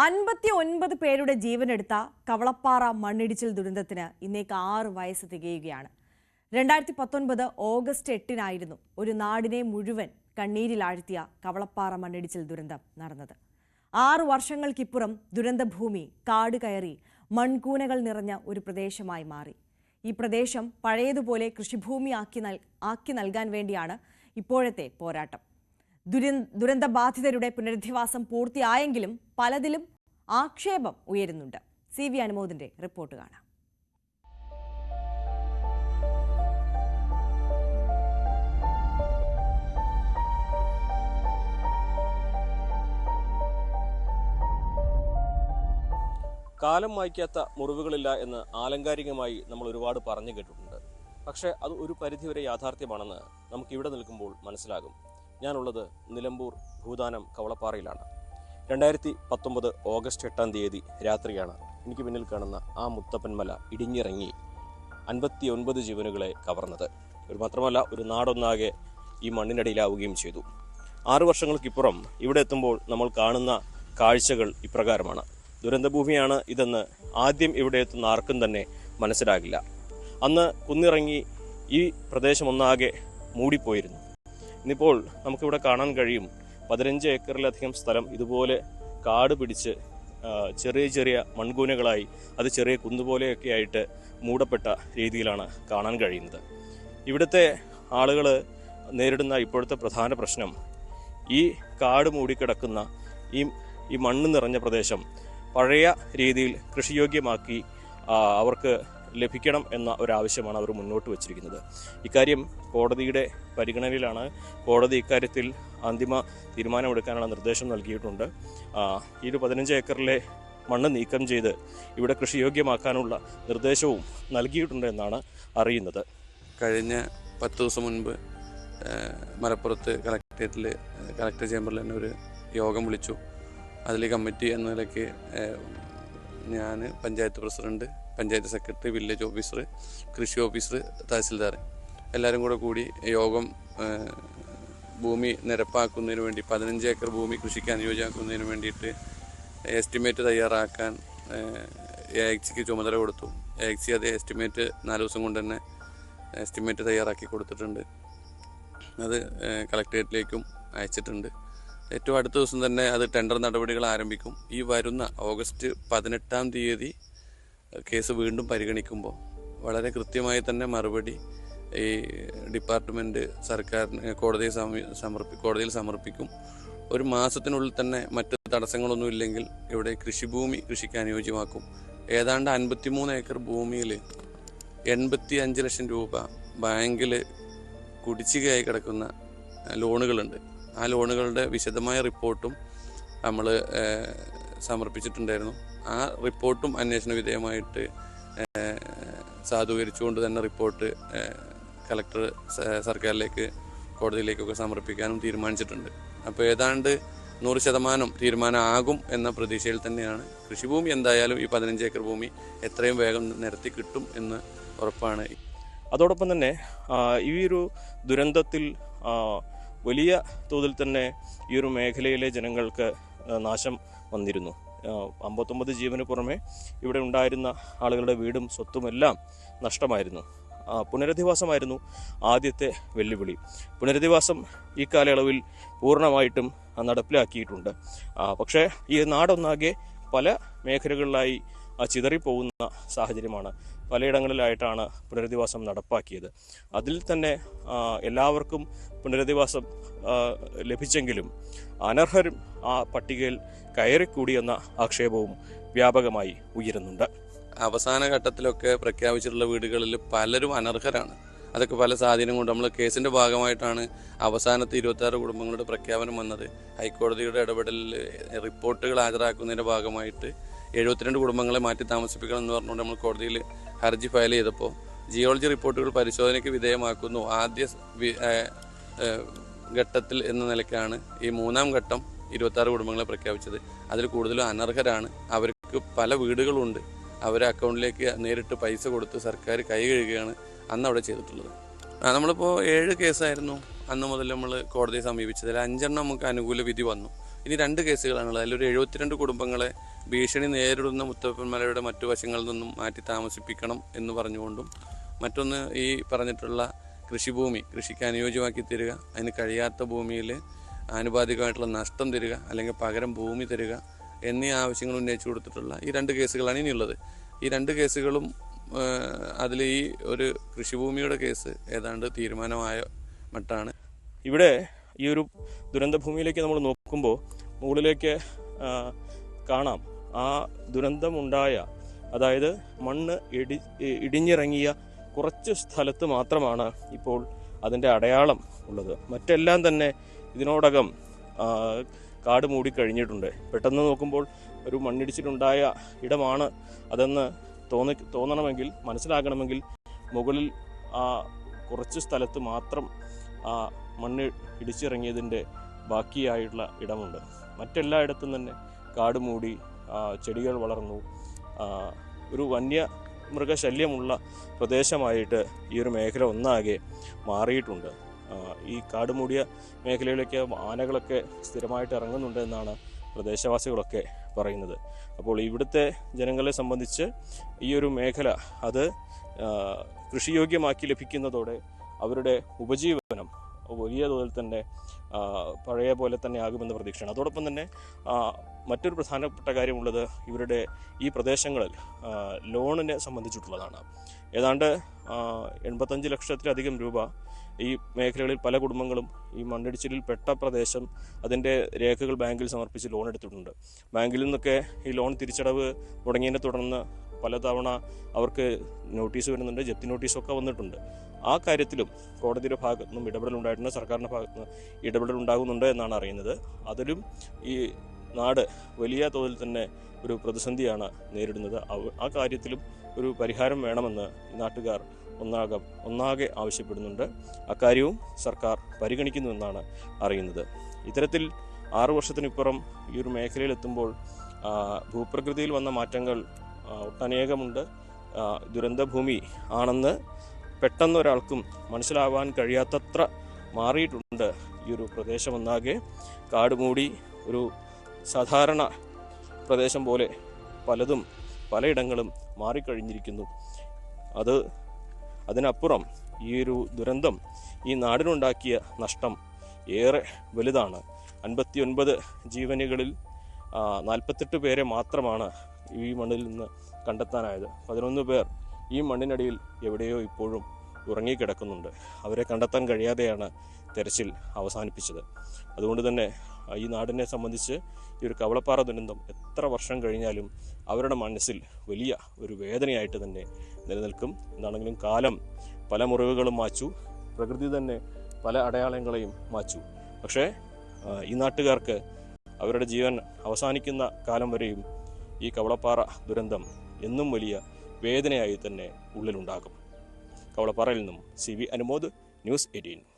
59 പേരുടെ ജീവനെടുത്ത കവളപ്പാറ മണ്ണിടിച്ചിൽ ദുരന്തത്തിന് ഇന്നേക്ക് 6 വയസ്സ് തികയുകയാണ്. 2019 ഓഗസ്റ്റ് 8-നായിരുന്നു ഒരു നാടിനെ മുഴുവൻ കണ്ണീരിലാഴ്ത്തിയ കവളപ്പാറ മണ്ണിടിച്ചിൽ ദുരന്തം നടന്നത്. 6 വർഷങ്ങൾക്കിപ്പുറം ദുരന്തഭൂമി കാട് കയറി മൺകൂനകൾ നിറഞ്ഞ ഒരു പ്രദേശമായി മാറി. ഈ പ്രദേശം പഴയതുപോലെ കൃഷിഭൂമി ആക്കി നൽകാൻ വേണ്ടിയാണ് ഇപ്പോഴത്തെ പോരാട്ടം. ദുരന്തബാധിതരുടെ പുനരധിവാസം പൂർത്തിയായെങ്കിലും പലതിലും ആക്ഷേപം ഉയരുന്നുണ്ട്. CV അനുമോദിന്റെ റിപ്പോർട്ട് കാണാം. കാലം മായ്ക്കാത്ത മുറിവുകളില്ല എന്ന് ആലങ്കാരികമായി നമ്മൾ ഒരുപാട് പറഞ്ഞു കേട്ടിട്ടുണ്ട്. പക്ഷേ അത് ഒരു പരിധിവരെ യാഥാർത്ഥ്യമാണെന്ന് നമുക്ക് ഇവിടെ നിൽക്കുമ്പോൾ മനസ്സിലാകും. ഞാനുള്ളത് നിലമ്പൂർ ഭൂതാനം കവളപ്പാറയിലാണ്. 2019 ഓഗസ്റ്റ് 8 രാത്രിയാണ് എനിക്ക് പിന്നിൽ കാണുന്ന ആ മുത്തപ്പൻമല ഇടിഞ്ഞിറങ്ങി 59 ജീവനുകളെ കവർന്നത്. ഒരു മാത്രമല്ല, ഒരു നാടൊന്നാകെ ഈ മണ്ണിനടിയിലാവുകയും ചെയ്തു. 6 വർഷങ്ങൾക്കിപ്പുറം ഇവിടെ എത്തുമ്പോൾ നമ്മൾ കാണുന്ന കാഴ്ചകൾ ഇപ്രകാരമാണ്. ദുരന്തഭൂമിയാണ് ഇതെന്ന് ആദ്യം ഇവിടെ എത്തുന്ന ആർക്കും തന്നെ മനസ്സിലാകില്ല. അന്ന് കുന്നിറങ്ങി ഈ പ്രദേശം ഒന്നാകെ മൂടിപ്പോയിരുന്നു. ഇന്നിപ്പോൾ നമുക്കിവിടെ കാണാൻ കഴിയും 15 ഏക്കറിലധികം സ്ഥലം ഇതുപോലെ കാട് പിടിച്ച് ചെറിയ ചെറിയ മൺകൂനകളായി, അത് ചെറിയ കുന്നുപോലെയൊക്കെ ആയിട്ട് മൂടപ്പെട്ട രീതിയിലാണ് കാണാൻ കഴിയുന്നത്. ഇവിടുത്തെ ആളുകൾ നേരിടുന്ന ഇപ്പോഴത്തെ പ്രധാന പ്രശ്നം ഈ കാട് മൂടിക്കിടക്കുന്ന ഈ മണ്ണ് നിറഞ്ഞ പ്രദേശം പഴയ രീതിയിൽ കൃഷിയോഗ്യമാക്കി അവർക്ക് ലഭിക്കണം എന്ന ഒരാവശ്യമാണ് അവർ മുന്നോട്ട് വച്ചിരിക്കുന്നത്. ഇക്കാര്യം കോടതിയുടെ പരിഗണനയിലാണ്. കോടതി ഇക്കാര്യത്തിൽ അന്തിമ തീരുമാനമെടുക്കാനുള്ള നിർദ്ദേശം നൽകിയിട്ടുണ്ട്. ഈ 15 ഏക്കറിലെ മണ്ണ് നീക്കം ചെയ്ത് ഇവിടെ കൃഷിയോഗ്യമാക്കാനുള്ള നിർദ്ദേശവും നൽകിയിട്ടുണ്ട് എന്നാണ് അറിയുന്നത്. കഴിഞ്ഞ 10 ദിവസം മുൻപ് മലപ്പുറത്ത് കളക്ടർ ചേംബറിൽ തന്നെ ഒരു യോഗം വിളിച്ചു. അതിൽ കമ്മിറ്റി എന്ന നിലയ്ക്ക് ഞാൻ, panchayat president, panchayat secretary, village officer, കൃഷി ഓഫീസർ, തഹസിൽദാർ എല്ലാവരും കൂടി യോഗം ഭൂമി നിരപ്പാക്കുന്നതിന് വേണ്ടി 15 ഏക്കർ ഭൂമി കൃഷിക്ക് അനുയോജ്യമാക്കുന്നതിന് വേണ്ടിയിട്ട് എസ്റ്റിമേറ്റ് തയ്യാറാക്കാൻ AXക്ക് ചുമതല കൊടുത്തു. AX അതേ എസ്റ്റിമേറ്റ് 4 ദിവസം കൊണ്ട് തന്നെ എസ്റ്റിമേറ്റ് തയ്യാറാക്കി കൊടുത്തിട്ടുണ്ട്. അത് കളക്ടറേറ്റിലേക്കും അയച്ചിട്ടുണ്ട്. ഏറ്റവും അടുത്ത ദിവസം തന്നെ അത് ടെൻഡർ നടപടികൾ ആരംഭിക്കും. ഈ വരുന്ന ഓഗസ്റ്റ് 18 കേസ് വീണ്ടും പരിഗണിക്കുമ്പോൾ വളരെ കൃത്യമായി തന്നെ മറുപടി ഈ ഡിപ്പാർട്ട്മെൻറ്റ് സർക്കാരിന് കോടതിയിൽ സമർപ്പിക്കും. ഒരു മാസത്തിനുള്ളിൽ തന്നെ മറ്റ് തടസ്സങ്ങളൊന്നും ഇല്ലെങ്കിൽ ഇവിടെ കൃഷിഭൂമി കൃഷിക്ക് അനുയോജ്യമാക്കും. ഏതാണ്ട് 53 ഏക്കർ ഭൂമിയിൽ 85 ലക്ഷം രൂപ ബാങ്കിൽ കുടിശ്ശികയായി കിടക്കുന്ന ലോണുകളുണ്ട്. ആ ലോണുകളുടെ വിശദമായ റിപ്പോർട്ടും നമ്മൾ സമർപ്പിച്ചിട്ടുണ്ടായിരുന്നു. ആ റിപ്പോർട്ടും അന്വേഷണ വിധേയമായിട്ട് സാധൂകരിച്ചുകൊണ്ട് തന്നെ റിപ്പോർട്ട് കളക്ടർ സർക്കാരിലേക്ക്, കോടതിയിലേക്കൊക്കെ സമർപ്പിക്കാനും തീരുമാനിച്ചിട്ടുണ്ട്. അപ്പോൾ ഏതാണ്ട് 100% തീരുമാനമാകും എന്ന പ്രതീക്ഷയിൽ തന്നെയാണ്. കൃഷിഭൂമി എന്തായാലും ഈ 15 ഏക്കർ ഭൂമി എത്രയും വേഗം നിരത്തി കിട്ടും എന്ന് ഉറപ്പാണ്. അതോടൊപ്പം തന്നെ ഈ ഒരു ദുരന്തത്തിൽ വലിയ തോതിൽ തന്നെ ഈ ഒരു മേഖലയിലെ ജനങ്ങൾക്ക് നാശം വന്നിരുന്നു. 59 ജീവന് പുറമെ ഇവിടെ ഉണ്ടായിരുന്ന ആളുകളുടെ വീടും സ്വത്തുമെല്ലാം നഷ്ടമായിരുന്നു. പുനരധിവാസമായിരുന്നു ആദ്യത്തെ വെല്ലുവിളി. പുനരധിവാസം ഈ കാലയളവിൽ പൂർണ്ണമായിട്ടും നടപ്പിലാക്കിയിട്ടുണ്ട്. പക്ഷേ ഈ നാടൊന്നാകെ പല മേഖലകളിലായി ചിതറിപ്പോകുന്ന സാഹചര്യമാണ്. പലയിടങ്ങളിലായിട്ടാണ് പുനരധിവാസം നടപ്പാക്കിയത്. അതിൽ തന്നെ എല്ലാവർക്കും പുനരധിവാസം ലഭിച്ചെങ്കിലും അനർഹരും ആ പട്ടികയിൽ കയറിക്കൂടിയെന്ന ആക്ഷേപവും വ്യാപകമായി ഉയരുന്നുണ്ട്. അവസാന ഘട്ടത്തിലൊക്കെ പ്രഖ്യാപിച്ചിട്ടുള്ള വീടുകളിൽ പലരും അനർഹരാണ്. അതൊക്കെ പല സാഹചര്യം കൊണ്ട് നമ്മൾ കേസിൻ്റെ ഭാഗമായിട്ടാണ് അവസാനത്തെ 26 കുടുംബങ്ങളുടെ പ്രഖ്യാപനം വന്നത്. ഹൈക്കോടതിയുടെ ഇടപെടലിൽ റിപ്പോർട്ടുകൾ ഹാജരാക്കുന്നതിൻ്റെ ഭാഗമായിട്ട് 72 കുടുംബങ്ങളെ മാറ്റി താമസിപ്പിക്കണം എന്ന് പറഞ്ഞുകൊണ്ട് നമ്മൾ കോടതിയിൽ ഹർജി ഫയൽ ചെയ്തപ്പോൾ ജിയോളജി റിപ്പോർട്ടുകൾ പരിശോധനയ്ക്ക് വിധേയമാക്കുന്നു. ആദ്യ ഘട്ടത്തിൽ എന്ന നിലയ്ക്കാണ് ഈ 3-ാം ഘട്ടം 26 കുടുംബങ്ങളെ പ്രഖ്യാപിച്ചത്. അതിൽ കൂടുതലും അനർഹരാണ്. അവർക്ക് പല വീടുകളുണ്ട്. അവരെ അക്കൗണ്ടിലേക്ക് നേരിട്ട് പൈസ കൊടുത്ത് സർക്കാർ കൈ കഴുകുകയാണ് അന്ന് അവിടെ ചെയ്തിട്ടുള്ളത്. നമ്മളിപ്പോൾ 7 കേസായിരുന്നു അന്ന് മുതൽ നമ്മൾ കോടതിയെ സമീപിച്ചതിൽ 5 നമുക്ക് അനുകൂല വിധി വന്നു. ഇനി 2 കേസുകളാണുള്ളത്. അതിലൊരു 72 കുടുംബങ്ങളെ ഭീഷണി നേരിടുന്ന മുത്തപ്പൻ മലയുടെ മറ്റു വശങ്ങളിൽ നിന്നും മാറ്റി താമസിപ്പിക്കണം എന്ന് പറഞ്ഞുകൊണ്ടും, മറ്റൊന്ന് ഈ പറഞ്ഞിട്ടുള്ള കൃഷിഭൂമി കൃഷിക്ക് അനുയോജ്യമാക്കി തരിക, അതിന് കഴിയാത്ത ഭൂമിയിൽ ആനുപാതികമായിട്ടുള്ള നഷ്ടം തരിക, അല്ലെങ്കിൽ പകരം ഭൂമി തരിക എന്നീ ആവശ്യങ്ങൾ ഉന്നയിച്ചു കൊടുത്തിട്ടുള്ള ഈ 2 കേസുകളാണ് ഇനിയുള്ളത്. ഈ 2 കേസുകളും അതിൽ ഈ ഒരു കൃഷിഭൂമിയുടെ കേസ് ഏതാണ്ട് തീരുമാനമായ മട്ടാണ്. ഇവിടെ ഈ ഒരു ദുരന്ത ഭൂമിയിലേക്ക് നമ്മൾ നോക്കുമ്പോൾ മുകളിലേക്ക് കാണാം ആ ദുരന്തമുണ്ടായ, അതായത് മണ്ണ് ഇടിഞ്ഞിറങ്ങിയ കുറച്ച് സ്ഥലത്ത് മാത്രമാണ് ഇപ്പോൾ അതിൻ്റെ അടയാളം ഉള്ളത്. മറ്റെല്ലാം തന്നെ ഇതിനോടകം കാട് മൂടിക്കഴിഞ്ഞിട്ടുണ്ട്. പെട്ടെന്ന് നോക്കുമ്പോൾ ഒരു മണ്ണിടിച്ചിലുണ്ടായ ഇടമാണ് അതെന്ന് തോന്നണമെങ്കിൽ, മനസ്സിലാക്കണമെങ്കിൽ മുകളിൽ ആ കുറച്ച് സ്ഥലത്ത് മാത്രം ആ മണ്ണ് ഇടിച്ചിറങ്ങിയതിൻ്റെ ബാക്കിയായിട്ടുള്ള ഇടമുണ്ട്. മറ്റെല്ലായിടത്തും തന്നെ കാട് മൂടി, ചെടികൾ വളർന്നു, ഒരു വന്യമൃഗശല്യമുള്ള പ്രദേശമായിട്ട് ഈ ഒരു മേഖല ഒന്നാകെ മാറിയിട്ടുണ്ട്. ഈ കാട് മൂടിയ മേഖലയിലേക്ക് ആനകളൊക്കെ സ്ഥിരമായിട്ട് ഇറങ്ങുന്നുണ്ട് എന്നാണ് പ്രദേശവാസികളൊക്കെ പറയുന്നത്. അപ്പോൾ ഇവിടുത്തെ ജനങ്ങളെ സംബന്ധിച്ച് ഈ ഒരു മേഖല അത് കൃഷിയോഗ്യമാക്കി ലഭിക്കുന്നതോടെ അവരുടെ ഉപജീവനം വലിയ തോതിൽ തന്നെ പഴയ പോലെ തന്നെ ആകുമെന്ന് പ്രതീക്ഷയാണ്. അതോടൊപ്പം തന്നെ മറ്റൊരു പ്രധാനപ്പെട്ട കാര്യമുള്ളത് ഇവരുടെ ഈ പ്രദേശങ്ങളിൽ ലോണിനെ സംബന്ധിച്ചിട്ടുള്ളതാണ്. ഏതാണ്ട് 85 ലക്ഷത്തിലധികം രൂപ ഈ മേഖലകളിൽ പല കുടുംബങ്ങളും ഈ മണ്ണിടിച്ചിലിൽ പെട്ട പ്രദേശം അതിൻ്റെ രേഖകൾ ബാങ്കിൽ സമർപ്പിച്ച് ലോൺ എടുത്തിട്ടുണ്ട്. ബാങ്കിൽ നിന്നൊക്കെ ഈ ലോൺ തിരിച്ചടവ് മുടങ്ങിയതിനെ തുടർന്ന് പലതവണ അവർക്ക് നോട്ടീസ് വരുന്നുണ്ട്, ജപ്തി നോട്ടീസൊക്കെ വന്നിട്ടുണ്ട്. ആ കാര്യത്തിലും കോടതിയുടെ ഭാഗത്തു നിന്നും ഇടപെടലുണ്ടായിട്ടുണ്ട്, സർക്കാരിൻ്റെ ഭാഗത്തു നിന്ന് ഇടപെടലുണ്ടാകുന്നുണ്ട് എന്നാണ് അറിയുന്നത്. അതിലും ഈ നാട് വലിയ തോതിൽ തന്നെ ഒരു പ്രതിസന്ധിയാണ് നേരിടുന്നത്. ആ കാര്യത്തിലും ഒരു പരിഹാരം വേണമെന്ന് ഈ നാട്ടുകാർ ഒന്നാകെ ആവശ്യപ്പെടുന്നുണ്ട്. അക്കാര്യവും സർക്കാർ പരിഗണിക്കുന്നുവെന്നാണ് അറിയുന്നത്. ഇത്തരത്തിൽ 6 വർഷത്തിനിപ്പുറം ഈ ഒരു മേഖലയിലെത്തുമ്പോൾ ഭൂപ്രകൃതിയിൽ വന്ന മാറ്റങ്ങൾ ഒട്ടനേകമുണ്ട്. ദുരന്തഭൂമി ആണെന്ന് പെട്ടെന്ന് ഒരാൾക്കും മനസ്സിലാവാൻ കഴിയാത്തത്ര മാറിയിട്ടുണ്ട് ഈ ഒരു പ്രദേശമൊന്നാകെ. കാട് മൂടി ഒരു സാധാരണ പ്രദേശം പോലെ പലയിടങ്ങളും മാറിക്കഴിഞ്ഞിരിക്കുന്നു. അതിനപ്പുറം ഈ ഒരു ദുരന്തം ഈ നാടിനുണ്ടാക്കിയ നഷ്ടം ഏറെ വലുതാണ്. 59 ജീവനുകളിൽ 48 പേരെ മാത്രമാണ് ഈ മണ്ണിൽ നിന്ന് കണ്ടെത്താനായത്. 11 പേർ ഈ മണ്ണിനടിയിൽ എവിടെയോ ഇപ്പോഴും ഉറങ്ങിക്കിടക്കുന്നുണ്ട്. അവരെ കണ്ടെത്താൻ കഴിയാതെയാണ് തെരച്ചിൽ അവസാനിപ്പിച്ചത്. അതുകൊണ്ട് തന്നെ ഈ നാടിനെ സംബന്ധിച്ച് ഈ ഒരു കവളപ്പാറ ദുരന്തം എത്ര വർഷം കഴിഞ്ഞാലും അവരുടെ മനസ്സിൽ വലിയ ഒരു വേദനയായിട്ട് തന്നെ നിലനിൽക്കും. എന്താണെങ്കിലും കാലം പല മുറിവുകളും മാച്ചു, പ്രകൃതി തന്നെ പല അടയാളങ്ങളെയും മാച്ചു. പക്ഷേ ഈ നാട്ടുകാർക്ക് അവരുടെ ജീവൻ അവസാനിക്കുന്ന കാലം വരെയും ഈ കവളപ്പാറ ദുരന്തം എന്നും വലിയ വേദനയായി തന്നെ ഉള്ളിലുണ്ടാകും. കവളപ്പാറയിൽ നിന്നും CV അനുമോദ്, ന്യൂസ് 18.